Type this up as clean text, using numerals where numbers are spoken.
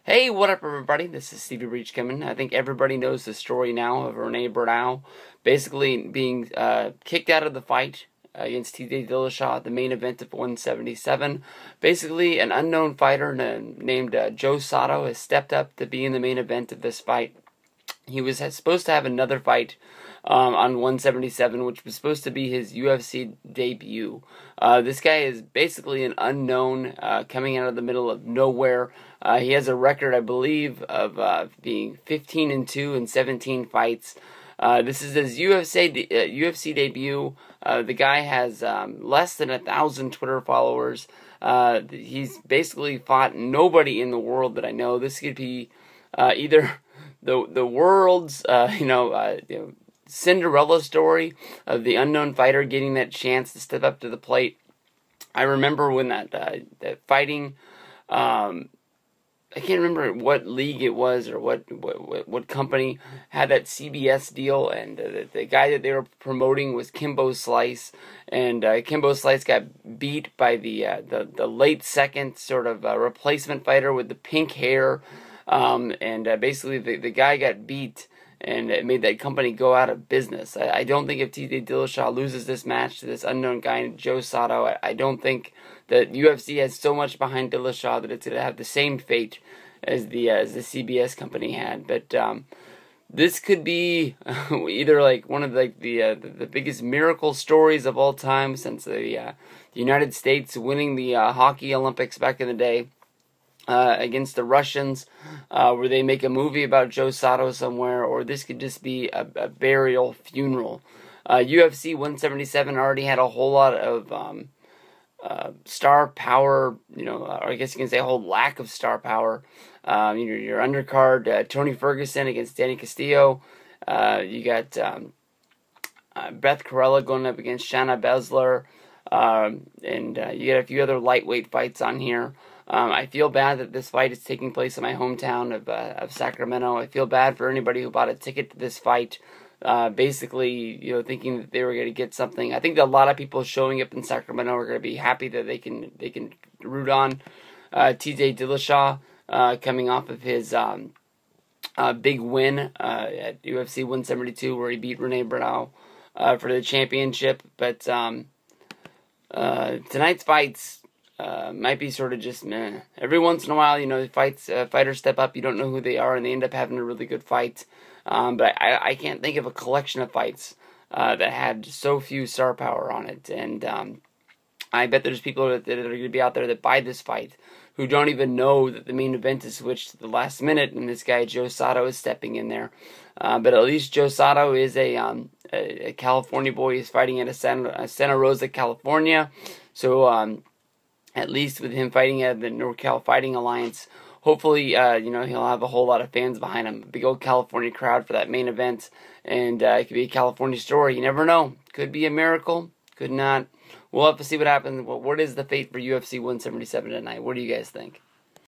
Hey, what up, everybody? This is Stevie Breach coming. I think everybody knows the story now of Rene Bernal basically being kicked out of the fight against TJ Dillashaw at the main event of 177. Basically, an unknown fighter named Joe Soto has stepped up to be in the main event of this fight. He was supposed to have another fight on 177, which was supposed to be his UFC debut. This guy is basically an unknown coming out of the middle of nowhere. He has a record, I believe, of being 15-2 in 17 fights. This is his UFC debut. The guy has less than 1,000 Twitter followers. He's basically fought nobody in the world that I know. This could be either the world's Cinderella story of the unknown fighter getting that chance to step up to the plate. I remember when that fighting. I can't remember what league it was or what company had that CBS deal, and the guy that they were promoting was Kimbo Slice, and Kimbo Slice got beat by the late second sort of replacement fighter with the pink hair, and basically the guy got beat, and it made that company go out of business. I don't think if TJ Dillashaw loses this match to this unknown guy, Joe Soto, I don't think that UFC has so much behind Dillashaw that it's going to have the same fate as the CBS company had. But this could be either like one of the biggest miracle stories of all time since the United States winning the hockey Olympics back in the day. Against the Russians, where they make a movie about Joe Soto somewhere, or this could just be a burial funeral. UFC 177 already had a whole lot of star power, or I guess you can say a whole lack of star power. Your undercard, Tony Ferguson against Danny Castillo. You got Beth Corella going up against Shayna Baszler. And you got a few other lightweight fights on here. I feel bad that this fight is taking place in my hometown of Sacramento. I feel bad for anybody who bought a ticket to this fight, basically, thinking that they were going to get something. I think that a lot of people showing up in Sacramento are going to be happy that they can root on TJ Dillashaw coming off of his big win at UFC 172, where he beat Rene Bernal for the championship. But tonight's fights might be sort of just meh. Every once in a while, fighters step up, you don't know who they are, and they end up having a really good fight. But I can't think of a collection of fights that had so few star power on it. And I bet there's people that are going to be out there that buy this fight who don't even know that the main event is switched to the last minute, and this guy Joe Soto is stepping in there. But at least Joe Soto is a California boy. He's fighting at Santa Rosa, California. So at least with him fighting at the NorCal Fighting Alliance, hopefully, he'll have a whole lot of fans behind him. A big old California crowd for that main event, and it could be a California story. You never know. Could be a miracle. Could not. We'll have to see what happens. What is the fate for UFC 177 tonight? What do you guys think?